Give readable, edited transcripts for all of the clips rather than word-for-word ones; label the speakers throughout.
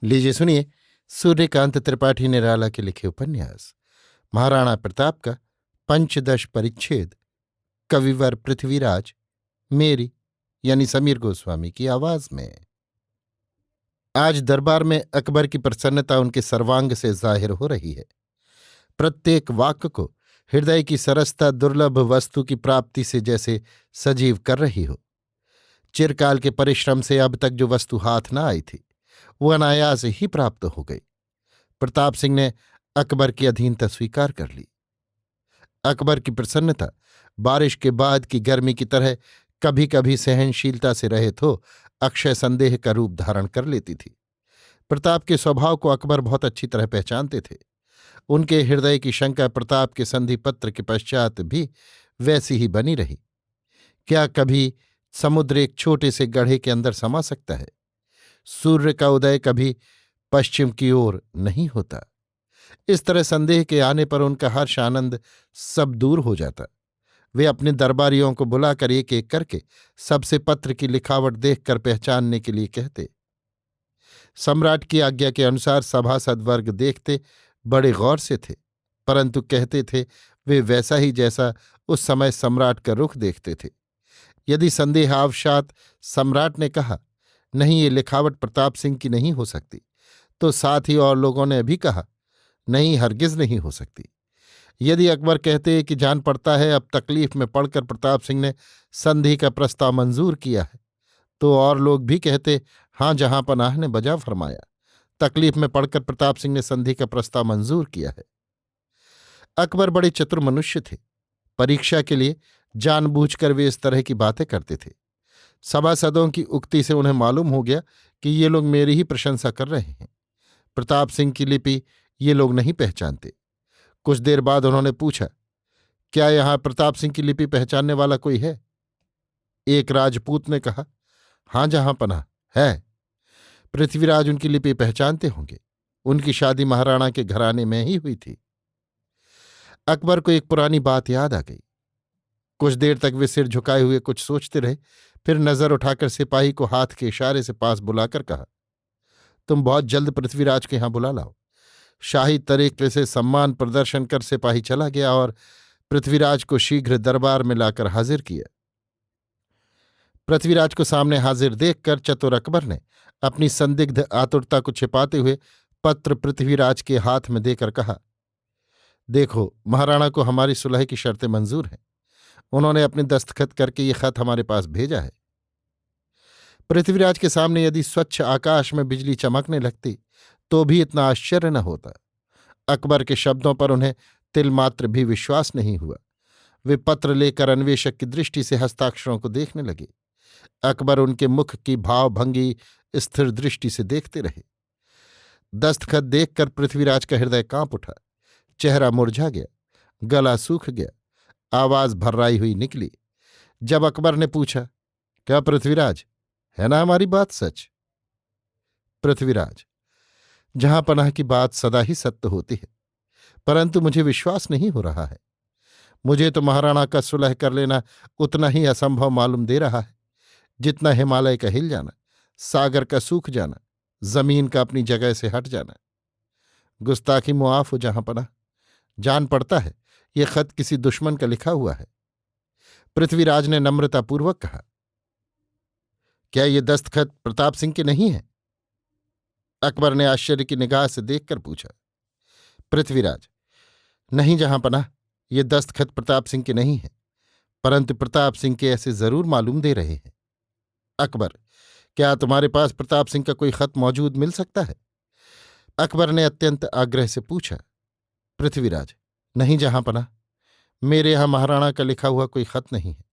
Speaker 1: लीजिए सुनिए सूर्यकांत त्रिपाठी निराला के लिखे उपन्यास महाराणा प्रताप का पंचदश परिच्छेद। कविवर पृथ्वीराज, मेरी यानी समीर गोस्वामी की आवाज में। आज दरबार में अकबर की प्रसन्नता उनके सर्वांग से जाहिर हो रही है। प्रत्येक वाक्य को हृदय की सरसता दुर्लभ वस्तु की प्राप्ति से जैसे सजीव कर रही हो। चिरकाल के परिश्रम से अब तक जो वस्तु हाथ न आई थी वो अनायास ही प्राप्त हो गई। प्रताप सिंह ने अकबर की अधीनता स्वीकार कर ली। अकबर की प्रसन्नता बारिश के बाद की गर्मी की तरह कभी कभी सहनशीलता से रहित हो अक्षय संदेह का रूप धारण कर लेती थी। प्रताप के स्वभाव को अकबर बहुत अच्छी तरह पहचानते थे। उनके हृदय की शंका प्रताप के संधि पत्र के पश्चात भी वैसी ही बनी रही। क्या कभी समुद्र एक छोटे से गढ़े के अंदर समा सकता है? सूर्य का उदय कभी पश्चिम की ओर नहीं होता। इस तरह संदेह के आने पर उनका हर्ष आनंद सब दूर हो जाता। वे अपने दरबारियों को बुलाकर एक एक करके सबसे पत्र की लिखावट देखकर पहचानने के लिए कहते। सम्राट की आज्ञा के अनुसार सभासद वर्ग देखते बड़े गौर से थे, परंतु कहते थे वे वैसा ही जैसा उस समय सम्राट का रुख देखते थे। यदि संदेहावशात सम्राट ने कहा नहीं, ये लिखावट प्रताप सिंह की नहीं हो सकती, तो साथ ही और लोगों ने भी कहा नहीं, हरगिज नहीं हो सकती। यदि अकबर कहते कि जान पड़ता है अब तकलीफ में पड़कर प्रताप सिंह ने संधि का प्रस्ताव मंजूर किया है, तो और लोग भी कहते हाँ, जहां पनाह ने बजा फरमाया, तकलीफ में पड़कर प्रताप सिंह ने संधि का प्रस्ताव मंजूर किया है। अकबर बड़े चतुर मनुष्य थे। परीक्षा के लिए जानबूझकर वे इस तरह की बातें करते थे। सभासदों की उक्ति से उन्हें मालूम हो गया कि ये लोग मेरी ही प्रशंसा कर रहे हैं। प्रताप सिंह की लिपि ये लोग नहीं पहचानते। कुछ देर बाद उन्होंने पूछा, क्या यहां प्रताप सिंह की लिपि पहचानने वाला कोई है? एक राजपूत ने कहा, हां जहां पनाह है। पृथ्वीराज उनकी लिपि पहचानते होंगे, उनकी शादी महाराणा के घराने में ही हुई थी। अकबर को एक पुरानी बात याद आ गई। कुछ देर तक वे सिर झुकाए हुए कुछ सोचते रहे, फिर नजर उठाकर सिपाही को हाथ के इशारे से पास बुलाकर कहा, तुम बहुत जल्द पृथ्वीराज के यहां बुला लाओ। शाही तरीके से सम्मान प्रदर्शन कर सिपाही चला गया और पृथ्वीराज को शीघ्र दरबार में लाकर हाजिर किया। पृथ्वीराज को सामने हाजिर देखकर चतुर अकबर ने अपनी संदिग्ध आतुरता को छिपाते हुए पत्र पृथ्वीराज के हाथ में देकर कहा, देखो, महाराणा को हमारी सुलह की शर्तें मंजूर हैं। उन्होंने अपने दस्तखत करके ये खत हमारे पास भेजा है। पृथ्वीराज के सामने यदि स्वच्छ आकाश में बिजली चमकने लगती तो भी इतना आश्चर्य न होता। अकबर के शब्दों पर उन्हें तिलमात्र भी विश्वास नहीं हुआ। वे पत्र लेकर अन्वेषक की दृष्टि से हस्ताक्षरों को देखने लगे। अकबर उनके मुख की भावभंगी स्थिर दृष्टि से देखते रहे। दस्तखत देखकर पृथ्वीराज का हृदय कांप उठा, चेहरा मुरझा गया, गला सूख गया, आवाज भर्राई हुई निकली। जब अकबर ने पूछा, क्या पृथ्वीराज, है ना हमारी बात सच? पृथ्वीराज, जहां पनाह की बात सदा ही सत्य होती है, परंतु मुझे विश्वास नहीं हो रहा है। मुझे तो महाराणा का सुलह कर लेना उतना ही असंभव मालूम दे रहा है जितना हिमालय का हिल जाना, सागर का सूख जाना, जमीन का अपनी जगह से हट जाना। गुस्ताखी मुआफ हो जहां पनाह। जान पड़ता है ये खत किसी दुश्मन का लिखा हुआ है। पृथ्वीराज ने नम्रतापूर्वक कहा, क्या ये दस्तखत प्रताप सिंह के नहीं है? अकबर ने आश्चर्य की निगाह से देखकर पूछा। पृथ्वीराज, नहीं जहां पनाह, ये दस्तखत प्रताप सिंह के नहीं है, परंतु प्रताप सिंह के ऐसे जरूर मालूम दे रहे हैं। अकबर, क्या तुम्हारे पास प्रताप सिंह का कोई खत मौजूद मिल सकता है? अकबर ने अत्यंत आग्रह से पूछा। पृथ्वीराज, नहीं जहां पनाह, मेरे यहां महाराणा का लिखा हुआ कोई खत नहीं है।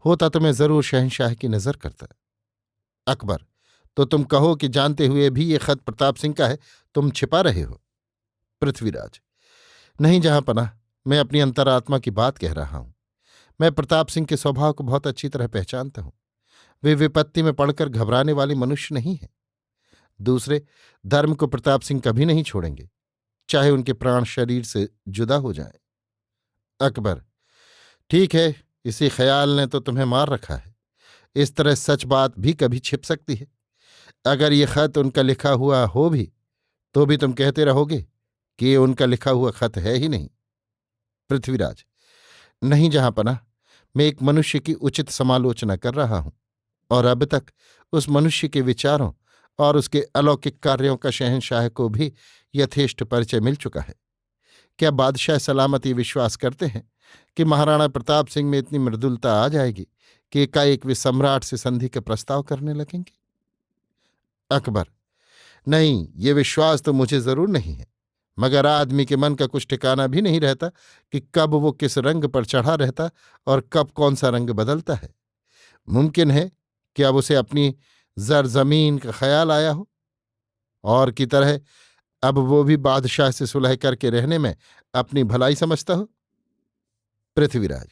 Speaker 1: होता तो मैं जरूर शहंशाह की नजर करता। अकबर, तो तुम कहो कि जानते हुए भी ये खत प्रताप सिंह का है, तुम छिपा रहे हो। पृथ्वीराज, नहीं जहां पनाह, मैं अपनी अंतरात्मा की बात कह रहा हूं। मैं प्रताप सिंह के स्वभाव को बहुत अच्छी तरह पहचानता हूं। वे विपत्ति में पड़कर घबराने वाले मनुष्य नहीं हैं। दूसरे, धर्म को प्रताप सिंह कभी नहीं छोड़ेंगे, चाहे उनके प्राण शरीर से जुदा हो जाएं। अकबर, ठीक है, इसी ख्याल ने तो तुम्हें मार रखा है। इस तरह सच बात भी कभी छिप सकती है। अगर ये खत उनका लिखा हुआ हो भी तो भी तुम कहते रहोगे कि ये उनका लिखा हुआ खत है ही नहीं। पृथ्वीराज, नहीं जहांपनाह, मैं एक मनुष्य की उचित समालोचना कर रहा हूं, और अब तक उस मनुष्य के विचारों और उसके अलौकिक कार्यों का शहंशाह को भी यथेष्ट परिचय मिल चुका है। क्या बादशाह सलामत ये विश्वास करते हैं कि महाराणा प्रताप सिंह में इतनी मृदुलता आ जाएगी कि एकाएक वे सम्राट से संधि का प्रस्ताव करने लगेंगे? अकबर, नहीं, ये विश्वास तो मुझे जरूर नहीं है, मगर आदमी के मन का कुछ ठिकाना भी नहीं रहता कि कब वो किस रंग पर चढ़ा रहता और कब कौन सा रंग बदलता है। मुमकिन है कि अब उसे अपनी जर जमीन का ख्याल आया हो, और की तरह अब वो भी बादशाह से सुलह करके रहने में अपनी भलाई समझता हो। पृथ्वीराज,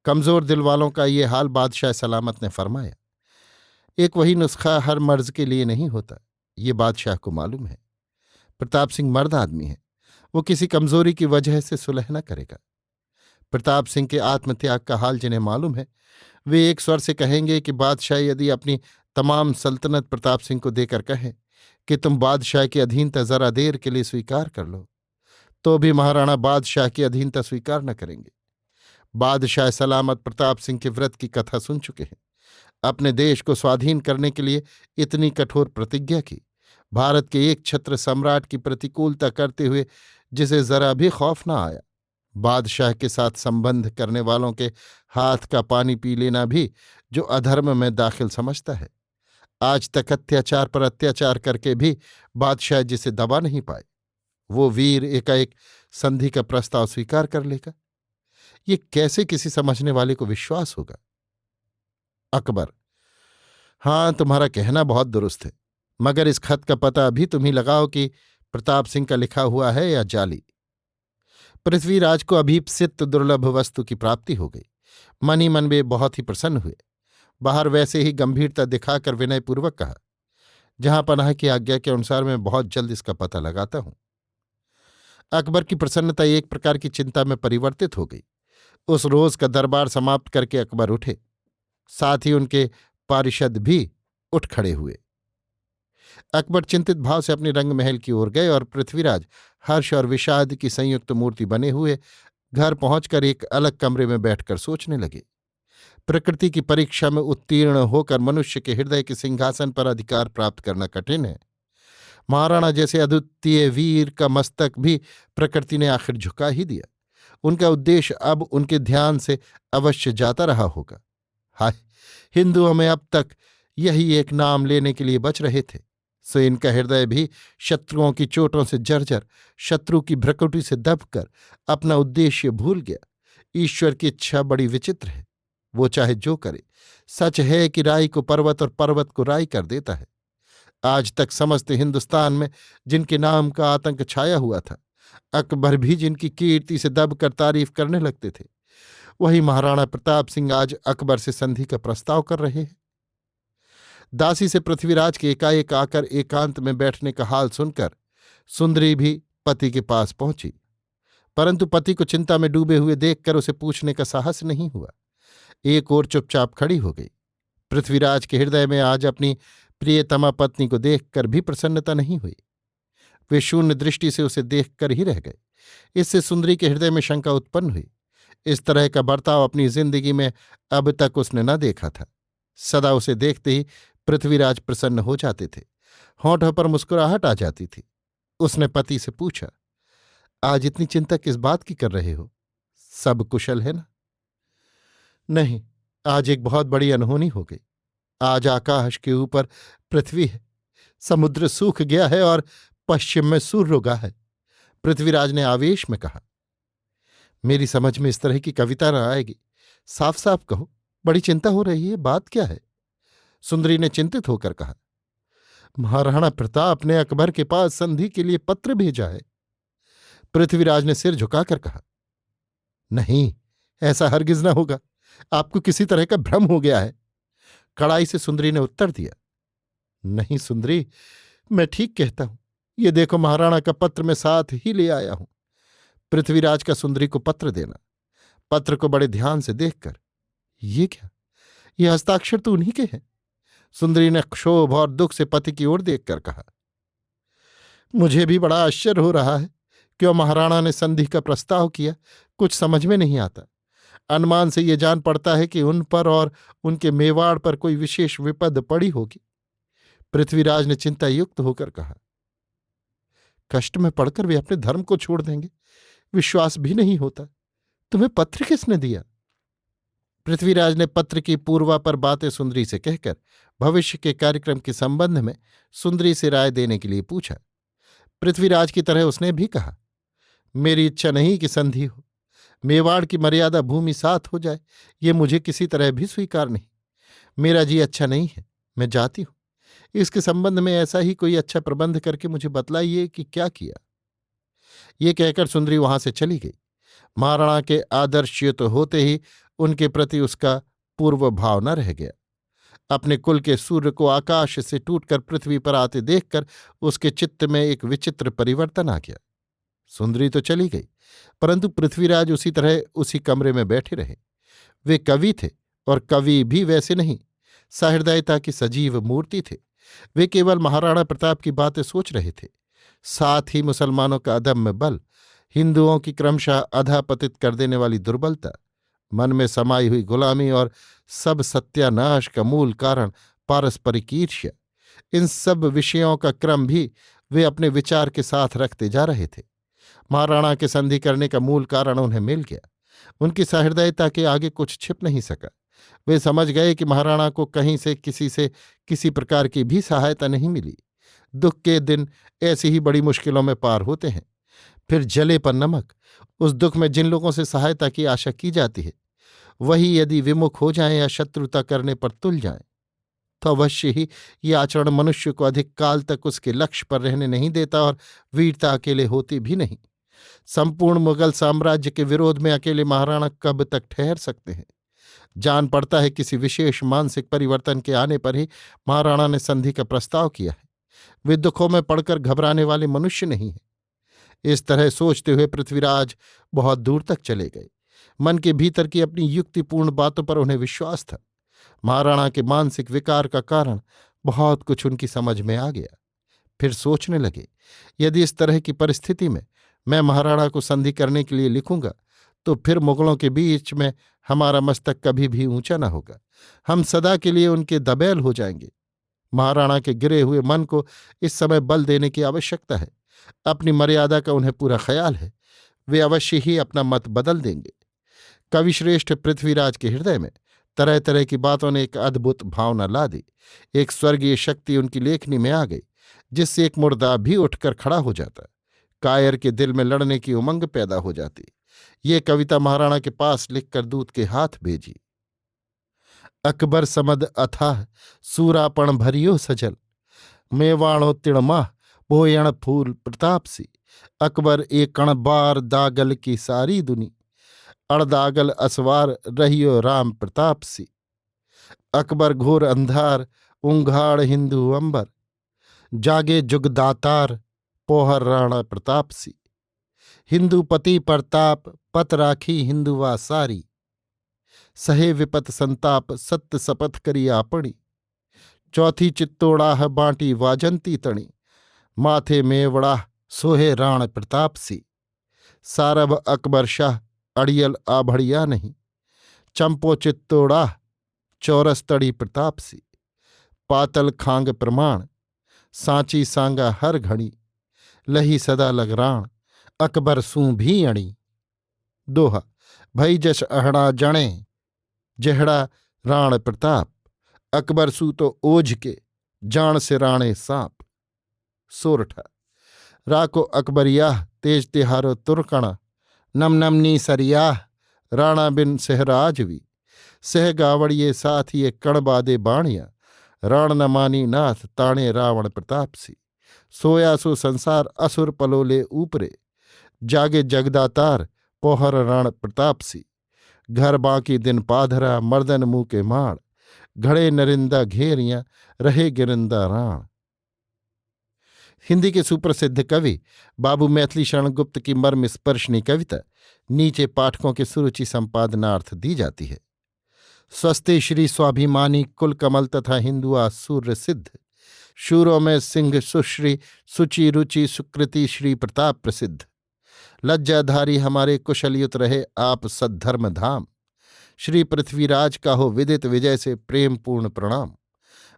Speaker 1: कमजोर दिल वालों का ये हाल बादशाह सलामत ने फरमाया। एक वही नुस्खा हर मर्ज के लिए नहीं होता, ये बादशाह को मालूम है। प्रताप सिंह मर्द आदमी है, वो किसी कमजोरी की वजह से सुलह न करेगा। प्रताप सिंह के आत्मत्याग का हाल जिन्हें मालूम है, वे एक स्वर से कहेंगे कि बादशाह यदि अपनी तमाम सल्तनत प्रताप सिंह को देकर कहे कि तुम बादशाह की अधीनता जरा देर के लिए स्वीकार कर लो, तो भी महाराणा बादशाह की अधीनता स्वीकार न करेंगे। बादशाह सलामत प्रताप सिंह के व्रत की कथा सुन चुके हैं। अपने देश को स्वाधीन करने के लिए इतनी कठोर प्रतिज्ञा की, भारत के एक छत्र सम्राट की प्रतिकूलता करते हुए जिसे जरा भी खौफ न आया। बादशाह के साथ संबंध करने वालों के हाथ का पानी पी लेना भी जो अधर्म में दाखिल समझता है। आज तक अत्याचार पर अत्याचार करके भी बादशाह जिसे दबा नहीं पाए, वो वीर एकाएक संधि का प्रस्ताव स्वीकार कर लेगा? ये कैसे किसी समझने वाले को विश्वास होगा? अकबर, हाँ, तुम्हारा कहना बहुत दुरुस्त है, मगर इस खत का पता अभी तुम ही लगाओ कि प्रताप सिंह का लिखा हुआ है या जाली। पृथ्वीराज को अभीप्सित दुर्लभ वस्तु की प्राप्ति हो गई। मन ही मन वे बहुत ही प्रसन्न हुए। बाहर वैसे ही गंभीरता दिखाकर विनयपूर्वक कहा, जहां पनाह की आज्ञा के अनुसार मैं बहुत जल्द इसका पता लगाता हूं। अकबर की प्रसन्नता एक प्रकार की चिंता में परिवर्तित हो गई। उस रोज का दरबार समाप्त करके अकबर उठे, साथ ही उनके पारिषद भी उठ खड़े हुए। अकबर चिंतित भाव से अपने रंग महल की ओर गए और पृथ्वीराज हर्ष और विषाद की संयुक्त मूर्ति बने हुए घर पहुंचकर एक अलग कमरे में बैठकर सोचने लगे। प्रकृति की परीक्षा में उत्तीर्ण होकर मनुष्य के हृदय के सिंहासन पर अधिकार प्राप्त करना कठिन है। महाराणा जैसे अद्वितीय वीर का मस्तक भी प्रकृति ने आखिर झुका ही दिया। उनका उद्देश्य अब उनके ध्यान से अवश्य जाता रहा होगा। हाय, हिंदुओं में अब तक यही एक नाम लेने के लिए बच रहे थे, सो इनका हृदय भी शत्रुओं की चोटों से जर्जर, शत्रु की भ्रकुटी से दबकर अपना उद्देश्य भूल गया। ईश्वर की इच्छा बड़ी विचित्र है, वो चाहे जो करे। सच है कि राई को पर्वत और पर्वत को राई कर देता है। आज तक समस्त हिंदुस्तान में जिनके नाम का आतंक छाया हुआ था, अकबर भी जिनकी कीर्ति से दबकर तारीफ करने लगते थे, वही महाराणा प्रताप सिंह आज अकबर से संधि का प्रस्ताव कर रहे हैं। दासी से पृथ्वीराज के एकाएक आकर एकांत में बैठने का हाल सुनकर सुंदरी भी पति के पास पहुंची, परंतु पति को चिंता में डूबे हुए देखकर उसे पूछने का साहस नहीं हुआ। एक ओर चुपचाप खड़ी हो गई। पृथ्वीराज के हृदय में आज अपनी प्रियतमा पत्नी को देखकर भी प्रसन्नता नहीं हुई। वे शून्य दृष्टि से उसे देखकर ही रह गए। इससे सुंदरी के हृदय में शंका उत्पन्न हुई। इस तरह का बर्ताव अपनी जिंदगी में अब तक उसने न देखा था। सदा उसे देखते ही पृथ्वीराज प्रसन्न हो जाते थे, होंठों पर मुस्कुराहट आ जाती थी। उसने पति से पूछा, आज इतनी चिंता किस बात की कर रहे हो? सब कुशल है ना? नहीं, आज एक बहुत बड़ी अनहोनी हो गई। आज आकाश के ऊपर पृथ्वी है, समुद्र सूख गया है और पश्चिम में सूर्य उगा है। पृथ्वीराज ने आवेश में कहा, मेरी समझ में इस तरह की कविता न आएगी। साफ साफ कहो, बड़ी चिंता हो रही है, बात क्या है? सुंदरी ने चिंतित होकर कहा, महाराणा प्रताप ने अकबर के पास संधि के लिए पत्र भेजा है। पृथ्वीराज ने सिर झुकाकर कहा, नहीं, ऐसा हरगिज न होगा, आपको किसी तरह का भ्रम हो गया है। कड़ाई से सुंदरी ने उत्तर दिया, नहीं सुंदरी, मैं ठीक कहता हूं। ये देखो, महाराणा का पत्र मैं साथ ही ले आया हूं। पृथ्वीराज का सुंदरी को पत्र देना। पत्र को बड़े ध्यान से देखकर, ये क्या, ये हस्ताक्षर तो उन्हीं के हैं। सुंदरी ने क्षोभ और दुख से पति की ओर देखकर कहा, मुझे भी बड़ा आश्चर्य हो रहा है। क्यों महाराणा ने संधि का प्रस्ताव किया, कुछ समझ में नहीं आता। अनुमान से ये जान पड़ता है कि उन पर और उनके मेवाड़ पर कोई विशेष विपद पड़ी होगी। पृथ्वीराज ने चिंतायुक्त होकर कहा, कष्ट में पड़कर वे अपने धर्म को छोड़ देंगे, विश्वास भी नहीं होता। तुम्हें पत्र किसने दिया? पृथ्वीराज ने पत्र की पूर्वा पर बातें सुंदरी से कहकर भविष्य के कार्यक्रम के संबंध में सुंदरी से राय देने के लिए पूछा। पृथ्वीराज की तरह उसने भी कहा, मेरी इच्छा नहीं कि संधि हो। मेवाड़ की मर्यादा भूमि साथ हो जाए, ये मुझे किसी तरह भी स्वीकार नहीं। मेरा जी अच्छा नहीं है, मैं जाती हूं। इसके संबंध में ऐसा ही कोई अच्छा प्रबंध करके मुझे बतलाइए कि क्या किया। ये कहकर सुंदरी वहां से चली गई। महाराणा के आदर्शयुत होते ही उनके प्रति उसका पूर्व भाव न रह गया। अपने कुल के सूर्य को आकाश से टूटकर पृथ्वी पर आते देखकर उसके चित्त में एक विचित्र परिवर्तन आ गया। सुंदरी तो चली गई, परंतु पृथ्वीराज उसी तरह उसी कमरे में बैठे रहे। वे कवि थे, और कवि भी वैसे नहीं, सहृदयता की सजीव मूर्ति थे। वे केवल महाराणा प्रताप की बातें सोच रहे थे। साथ ही मुसलमानों का अदम्य बल, हिंदुओं की क्रमशः अधःपतित कर देने वाली दुर्बलता, मन में समाई हुई गुलामी और सब सत्यानाश का मूल कारण पारस्परिक ईर्ष्या, इन सब विषयों का क्रम भी वे अपने विचार के साथ रखते जा रहे थे। महाराणा के संधि करने का मूल कारण उन्हें मिल गया। उनकी सहृदयता के आगे कुछ छिप नहीं सका। वे समझ गए कि महाराणा को कहीं से किसी प्रकार की भी सहायता नहीं मिली। दुख के दिन ऐसी ही बड़ी मुश्किलों में पार होते हैं। फिर जले पर नमक, उस दुख में जिन लोगों से सहायता की आशा की जाती है, वही यदि विमुख हो जाएं या शत्रुता करने पर तुल जाएं, तो अवश्य ही ये आचरण मनुष्य को अधिक काल तक उसके लक्ष्य पर रहने नहीं देता, और वीरता अकेले होती भी नहीं। संपूर्ण मुगल साम्राज्य के विरोध में अकेले महाराणा कब तक ठहर सकते हैं? जान पड़ता है किसी विशेष मानसिक परिवर्तन के आने पर ही महाराणा ने संधि का प्रस्ताव किया है। वे दुखों में पड़कर घबराने वाले मनुष्य नहीं हैं। इस तरह सोचते हुए पृथ्वीराज बहुत दूर तक चले गए। मन के भीतर की अपनी युक्तिपूर्ण बातों पर उन्हें विश्वास था। महाराणा के मानसिक विकार का कारण बहुत कुछ उनकी समझ में आ गया। फिर सोचने लगे, यदि इस तरह की परिस्थिति में मैं महाराणा को संधि करने के लिए लिखूंगा, तो फिर मुगलों के बीच में हमारा मस्तक कभी भी ऊंचा न होगा। हम सदा के लिए उनके दबैल हो जाएंगे। महाराणा के गिरे हुए मन को इस समय बल देने की आवश्यकता है। अपनी मर्यादा का उन्हें पूरा ख्याल है। वे अवश्य ही अपना मत बदल देंगे। कविश्रेष्ठ पृथ्वीराज के हृदय में तरह तरह की बातों ने एक अद्भुत भावना ला दी। एक स्वर्गीय शक्ति उनकी लेखनी में आ गई, जिससे एक मुर्दा भी उठकर खड़ा हो जाता। कायर के दिल में लड़ने की उमंग पैदा हो जाती। ये कविता महाराणा के पास लिखकर दूत के हाथ भेजी। अकबर समद अथाह सूरापण भरियो सजल, मेवाणो तिणमाह बोयण फूल प्रताप सी। अकबर एक कण बार दागल की सारी दुनी, अड़दागल असवार रहियो राम प्रताप सी। अकबर घोर अंधार उंघाड़ हिंदू अंबर, जागे जुगदातार पोहर राणा प्रताप सी। हिंदू पति प्रताप पत राखी हिंदुवा सारी, सहे विपत संताप सत्य शपथ करी आपणी। चौथी चित्तोड़ाह बांटी वाजंती तणी, माथे मेवड़ाह सोहे राण प्रताप सी। सारभ अकबर शाह अड़ियल आभड़िया नहीं, चंपो चित्तोड़ाह चौरस तड़ी प्रताप सी। पातल खांग प्रमाण सांची सांगा हर घड़ी, लही सदा लगराण अकबर सूं भी अणी। दोहा भई जश अहड़ा जणे, जेहड़ा राण प्रताप। अकबर सू तो ओझ के, जान से राणे सांप। सोरठा राको अकबरियाह तेज तिहारो तुरकणा, नम नमनी सरियाह राणा बिन सहराजवी। सह गावड़िये साथ ये कणबादे बाणिया, राण न मानी नाथ ताणे रावण प्रताप सी। सोया सो संसार असुर पलोले ऊपरे, जागे जगदातार पोहर राण प्रताप सी। घर बाकी दिन पाधरा मर्दन मुँह के माड़, घड़े नरिंदा घेरियां रहे गिरिंदा राण। हिंदी के सुप्रसिद्ध कवि बाबू मैथिली शरण गुप्त की मर्म स्पर्शनी कविता नीचे पाठकों के सुरुचि संपादनार्थ दी जाती है। स्वस्ति श्री स्वाभिमानी कुल कमल तथा हिंदुआ सूर्य सिद्ध। शूरों में सिंह सुश्री सुचि रुचि सुकृति श्री प्रताप प्रसिद्ध। लज्जाधारी हमारे कुशलयुत रहे आप सद्धर्म धाम। श्री पृथ्वीराज का हो विदित विजय से प्रेम पूर्ण प्रणाम।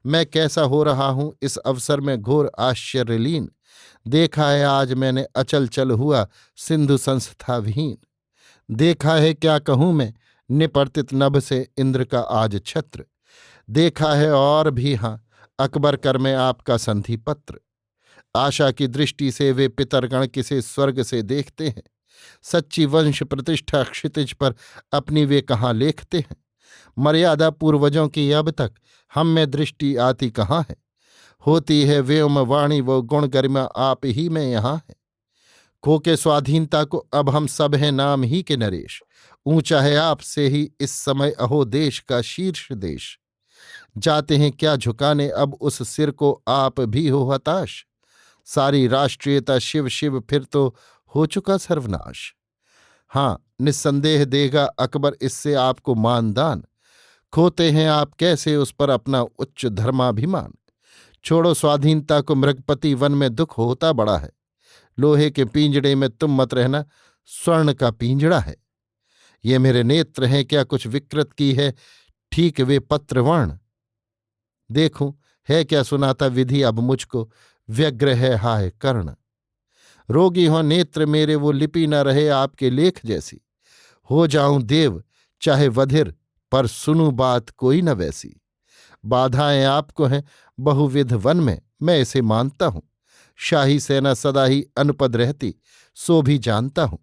Speaker 1: मैं कैसा हो रहा हूं इस अवसर में घोर आश्चर्यलीन। देखा है आज मैंने अचल चल हुआ सिंधु संस्था विहीन। देखा है क्या कहूँ मैं निपर्तित नभ से इंद्र का आज छत्र। देखा है और भी हाँ अकबर कर में आपका संधि पत्र। आशा की दृष्टि से वे पितरगण किसे स्वर्ग से देखते हैं। सच्ची वंश प्रतिष्ठा क्षितिज पर अपनी वे कहाँ लेखते हैं। मर्यादा पूर्वजों की अब तक हम में दृष्टि आती कहाँ है। होती है व्योम वाणी वो गुण गरिमा आप ही में यहाँ है। खो के स्वाधीनता को अब हम सब हैं नाम ही के नरेश। ऊंचा है आपसे ही इस समय अहो देश का शीर्ष देश। जाते हैं क्या झुकाने अब उस सिर को आप भी हो हताश। सारी राष्ट्रीयता शिव शिव फिर तो हो चुका सर्वनाश। हाँ निस्संदेह देगा अकबर इससे आपको मानदान। खोते हैं आप कैसे उस पर अपना उच्च धर्माभिमान। छोड़ो स्वाधीनता को मृगपति वन में दुख होता बड़ा है। लोहे के पिंजड़े में तुम मत रहना स्वर्ण का पिंजड़ा है। ये मेरे नेत्र हैं क्या कुछ विकृत की है ठीक वे पत्रवर्ण। देखूं है क्या सुनाता विधि अब मुझको व्यग्र है हाय कर्ण। रोगी हो नेत्र मेरे वो लिपि न रहे आपके लेख जैसी। हो जाऊं देव चाहे वधिर पर सुनूं बात कोई न वैसी। बाधाएं आपको हैं बहुविध वन में मैं इसे मानता हूं। शाही सेना सदा ही अनुपद रहती सो भी जानता हूं।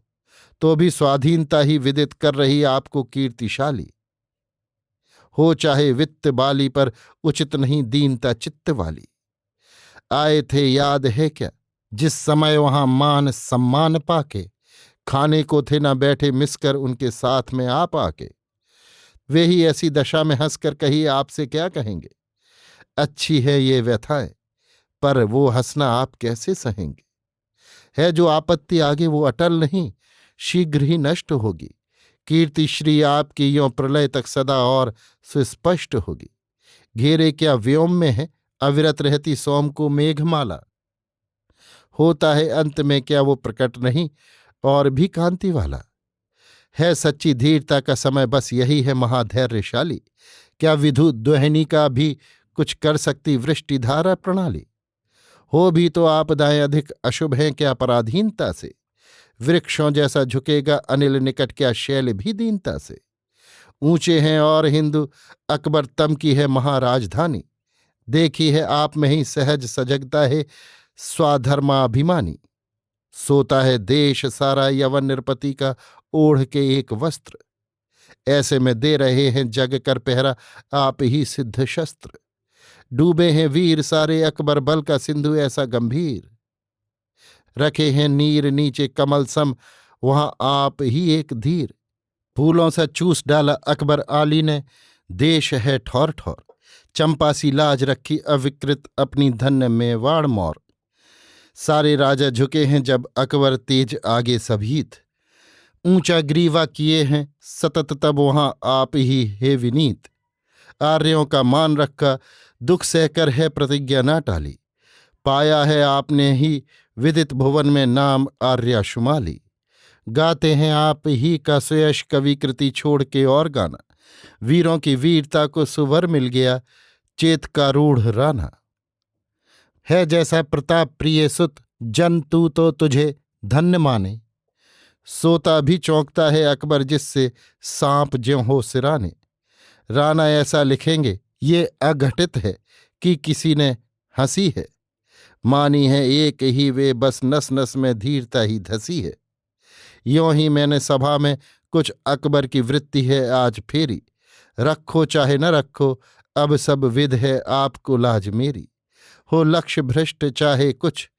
Speaker 1: तो भी स्वाधीनता ही विदित कर रही आपको कीर्तिशाली। हो चाहे वित्त बाली पर उचित नहीं दीनता चित्त वाली। आए थे याद है क्या जिस समय वहां मान सम्मान पाके। खाने को थे न बैठे मिसकर उनके साथ में आप आके। वे ही ऐसी दशा में हंसकर कही आपसे क्या कहेंगे। अच्छी है ये व्यथाएं पर वो हंसना आप कैसे सहेंगे। है जो आपत्ति आगे वो अटल नहीं शीघ्र ही नष्ट होगी। कीर्ति श्री आपकी यों प्रलय तक सदा और सुस्पष्ट होगी। घेरे क्या व्योम में है अविरत रहती सोम को मेघमाला। होता है अंत में क्या वो प्रकट नहीं और भी कांति वाला। है सच्ची धीरता का समय बस यही है महाधैर्यशाली। क्या विधु द्वहनी का भी कुछ कर सकती वृष्टिधारा प्रणाली। हो भी तो आपदाएं अधिक अशुभ हैं क्या पराधीनता से। वृक्षों जैसा झुकेगा अनिल निकट क्या शैल भी दीनता से। ऊंचे हैं और हिंदू अकबर तम की है महाराजधानी। देखी है आप में ही सहज सजगता है स्वाधर्माभिमानी। सोता है देश सारा यवन निरपति का ओढ़ के एक वस्त्र। ऐसे में दे रहे हैं जग कर पहरा आप ही सिद्ध शस्त्र। डूबे हैं वीर सारे अकबर बल का सिंधु ऐसा गंभीर। रखे हैं नीर नीचे कमल सम वहां आप ही एक धीर। फूलों सा चूस डाला अकबर आली ने देश है ठौर ठौर। चंपा सी लाज रखी अविकृत अपनी धन्य मेवाड़ मोर। सारे राजा झुके हैं जब अकबर तेज आगे सभीत। ऊंचा ग्रीवा किए हैं सतत तब वहां आप ही हे विनीत। आर्यों का मान रखा दुख सहकर है प्रतिज्ञा ना टाली। पाया है आपने ही विदित भुवन में नाम आर्याशुमाली। गाते हैं आप ही का सुयश कवि कृति छोड़ के और गाना। वीरों की वीरता को सुवर मिल गया चेत का रूढ़ राना। है जैसा प्रताप प्रिय सुत जन तू तो तुझे धन्य माने। सोता भी चौंकता है अकबर जिससे सांप ज्यों हो सिराने। राना ऐसा लिखेंगे ये अघटित है कि किसी ने हंसी है। मानी है एक ही वे बस नस नस में धीरता ही धसी है। यों ही मैंने सभा में कुछ अकबर की वृत्ति है आज फेरी। रखो चाहे न रखो अब सब विध है आपको लाज मेरी। हो लक्ष्य भ्रष्ट चाहे कुछ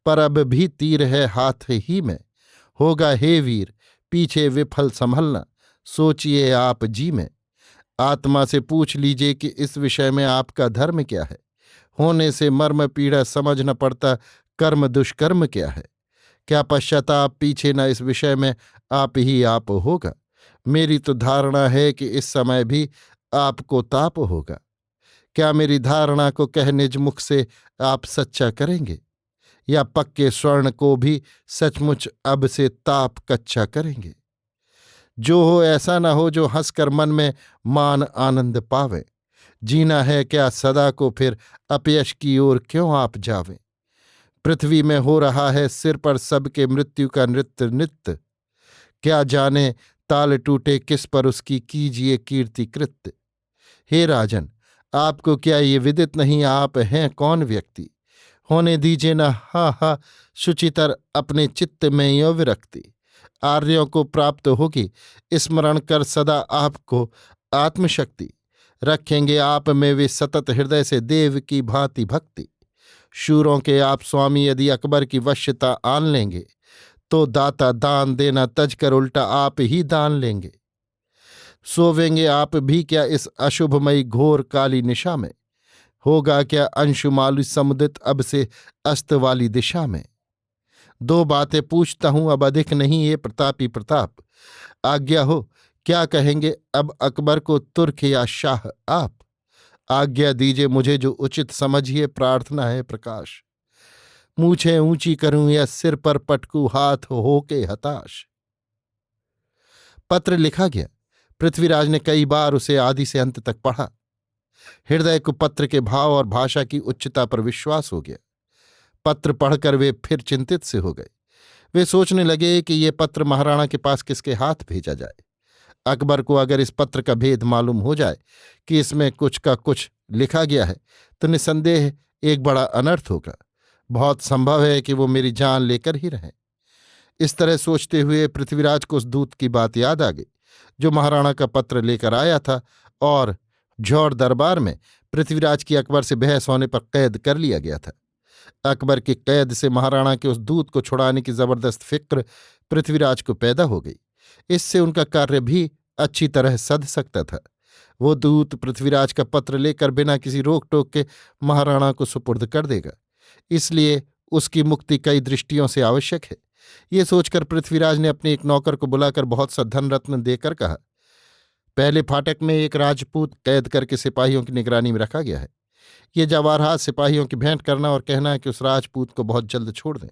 Speaker 1: पर अब भी तीर है हाथ ही में। होगा हे वीर पीछे विफल संभलना सोचिए आप जी में। आत्मा से पूछ लीजिए कि इस विषय में आपका धर्म क्या है। होने से मर्म पीड़ा समझ न पड़ता कर्म दुष्कर्म क्या है। क्या पश्चाताप पीछे न इस विषय में आप ही आप होगा। मेरी तो धारणा है कि इस समय भी आपको ताप होगा। क्या मेरी धारणा को कह निज मुख से आप सच्चा करेंगे, या पक्के स्वर्ण को भी सचमुच अब से ताप कच्चा करेंगे? जो हो ऐसा न हो जो हंसकर मन में मान आनंद पावे। जीना है क्या सदा को, फिर अपयश की ओर क्यों आप जावें? पृथ्वी में हो रहा है सिर पर सबके मृत्यु का नृत्य नित्य। क्या जाने ताल टूटे किस पर उसकी, कीजिए कीर्ति कृत्य। हे राजन, आपको क्या ये विदित नहीं आप हैं कौन व्यक्ति? होने दीजिए न हा हा शुचितर अपने चित्त में यो विरक्ति। आर्यों को प्राप्त होगी स्मरण कर सदा आपको आत्मशक्ति। रखेंगे आप में वे सतत हृदय से देव की भांति भक्ति। शूरों के आप स्वामी यदि अकबर की वश्यता आन लेंगे, तो दाता दान देना तज कर उल्टा आप ही दान लेंगे। सोवेंगे आप भी क्या इस अशुभमयी घोर काली निशा में? होगा क्या अंशुमालि समुदित अब से अस्त वाली दिशा में? दो बातें पूछता हूं अब अधिक नहीं, ये प्रतापी प्रताप। आज्ञा हो क्या कहेंगे अब अकबर को, तुर्क या शाह आप? आज्ञा दीजिए मुझे जो उचित समझिए, प्रार्थना है प्रकाश। मूछें ऊंची करूं या सिर पर पटकू, हाथ होके हताश। पत्र लिखा गया। पृथ्वीराज ने कई बार उसे आदि से अंत तक पढ़ा। हृदय को पत्र के भाव और भाषा की उच्चता पर विश्वास हो गया। पत्र पढ़कर वे फिर चिंतित से हो गए। वे सोचने लगे कि ये पत्र महाराणा के पास किसके हाथ भेजा जाए। अकबर को अगर इस पत्र का भेद मालूम हो जाए कि इसमें कुछ का कुछ लिखा गया है, तो निसंदेह एक बड़ा अनर्थ होगा। बहुत संभव है कि वो मेरी जान लेकर ही रहें। इस तरह सोचते हुए पृथ्वीराज को उस दूत की बात याद आ गई जो महाराणा का पत्र लेकर आया था, और जौहर दरबार में पृथ्वीराज की अकबर से बहस होने पर कैद कर लिया गया था। अकबर की कैद से महाराणा के उस दूत को छुड़ाने की जबरदस्त फिक्र पृथ्वीराज को पैदा हो गई। इससे उनका कार्य भी अच्छी तरह सध सकता था। वो दूत पृथ्वीराज का पत्र लेकर बिना किसी रोक टोक के महाराणा को सुपुर्द कर देगा, इसलिए उसकी मुक्ति कई दृष्टियों से आवश्यक है। ये सोचकर पृथ्वीराज ने अपने एक नौकर को बुलाकर बहुत सा धन रत्न देकर कहा, पहले फाटक में एक राजपूत कैद करके सिपाहियों की निगरानी में रखा गया है। ये जवाहरात सिपाहियों की भेंट करना और कहना है कि उस राजपूत को बहुत जल्द छोड़ दें।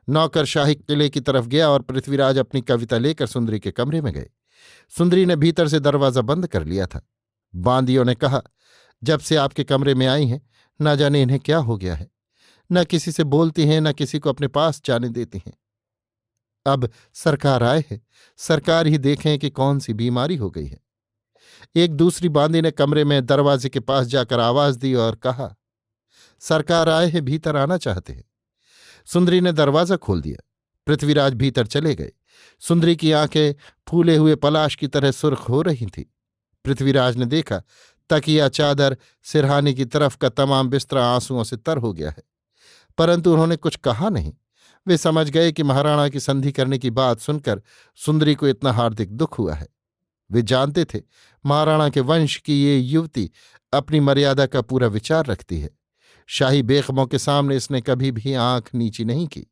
Speaker 1: नौकर शाही किले की तरफ गया और पृथ्वीराज अपनी कविता लेकर सुंदरी के कमरे में गए। सुंदरी ने भीतर से दरवाजा बंद कर लिया था। बांदियों ने कहा, जब से आपके कमरे में आई हैं, न जाने इन्हें क्या हो गया है। न किसी से बोलती हैं, न किसी को अपने पास जाने देती हैं। अब सरकार आए हैं, सरकार ही देखें कि कौन सी बीमारी हो गई है। एक दूसरी बांदी ने कमरे में दरवाजे के पास जाकर आवाज दी और कहा, सरकार आए हैं, भीतर आना चाहते हैं। सुंदरी ने दरवाजा खोल दिया। पृथ्वीराज भीतर चले गए। सुंदरी की आंखें फूले हुए पलाश की तरह सुर्ख हो रही थीं। पृथ्वीराज ने देखा तकिया, चादर, सिरहाने की तरफ का तमाम बिस्तरा आंसुओं से तर हो गया है, परंतु उन्होंने कुछ कहा नहीं। वे समझ गए कि महाराणा की संधि करने की बात सुनकर सुंदरी को इतना हार्दिक दुख हुआ है। वे जानते थे महाराणा के वंश की ये युवती अपनी मर्यादा का पूरा विचार रखती है। शाही बेखमों के सामने इसने कभी भी आंख नीची नहीं की।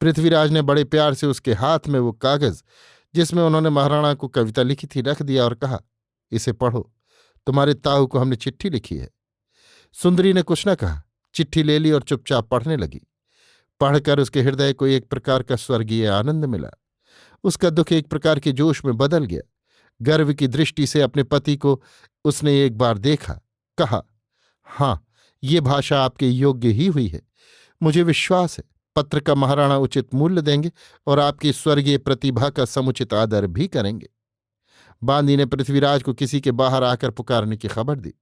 Speaker 1: पृथ्वीराज ने बड़े प्यार से उसके हाथ में वो कागज जिसमें उन्होंने महाराणा को कविता लिखी थी रख दिया और कहा, इसे पढ़ो, तुम्हारे ताऊ को हमने चिट्ठी लिखी है। सुंदरी ने कुछ न कहा, चिट्ठी ले ली और चुपचाप पढ़ने लगी। पढ़कर उसके हृदय को एक प्रकार का स्वर्गीय आनंद मिला। उसका दुख एक प्रकार के जोश में बदल गया। गर्व की दृष्टि से अपने पति को उसने एक बार देखा। कहा, हाँ, ये भाषा आपके योग्य ही हुई है। मुझे विश्वास है पत्र का महाराणा उचित मूल्य देंगे और आपकी स्वर्गीय प्रतिभा का समुचित आदर भी करेंगे। बांदी ने पृथ्वीराज को किसी के बाहर आकर पुकारने की खबर दी।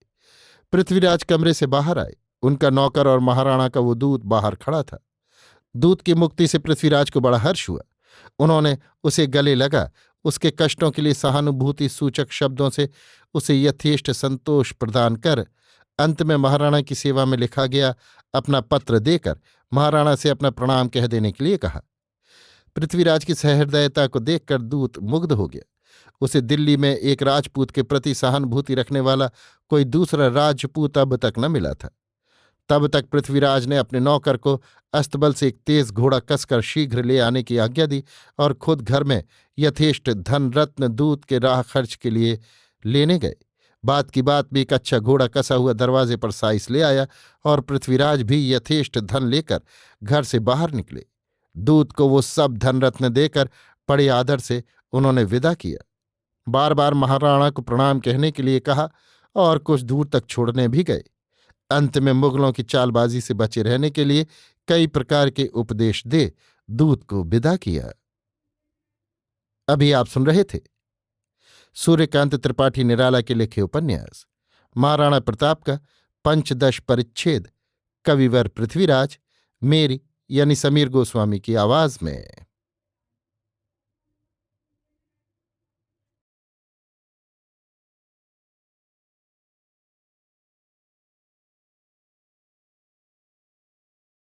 Speaker 1: पृथ्वीराज कमरे से बाहर आए। उनका नौकर और महाराणा का वो दूत बाहर खड़ा था। दूत की मुक्ति से पृथ्वीराज को बड़ा हर्ष हुआ। उन्होंने उसे गले लगा, उसके कष्टों के लिए सहानुभूति सूचक शब्दों से उसे यथेष्ट संतोष प्रदान कर अंत में महाराणा की सेवा में लिखा गया अपना पत्र देकर महाराणा से अपना प्रणाम कह देने के लिए कहा। पृथ्वीराज की सहृदयता को देखकर दूत मुग्ध हो गया। उसे दिल्ली में एक राजपूत के प्रति सहानुभूति रखने वाला कोई दूसरा राजपूत अब तक न मिला था। तब तक पृथ्वीराज ने अपने नौकर को अस्तबल से एक तेज घोड़ा कसकर शीघ्र ले आने की आज्ञा दी और खुद घर में यथेष्ट धन रत्न दूत के राह खर्च के लिए लेने गए। बात की बात में एक अच्छा घोड़ा कसा हुआ दरवाजे पर साइस ले आया और पृथ्वीराज भी यथेष्ट धन लेकर घर से बाहर निकले। दूत को वो सब धन रत्न देकर बड़े आदर से उन्होंने विदा किया। बार बार महाराणा को प्रणाम कहने के लिए कहा और कुछ दूर तक छोड़ने भी गए। अंत में मुगलों की चालबाजी से बचे रहने के लिए कई प्रकार के उपदेश दे दूत को विदा किया। अभी आप सुन रहे थे सूर्यकांत त्रिपाठी निराला के लिखे उपन्यास महाराणा प्रताप का पंचदश परिच्छेद कविवर पृथ्वीराज मेरी यानी समीर गोस्वामी की आवाज में।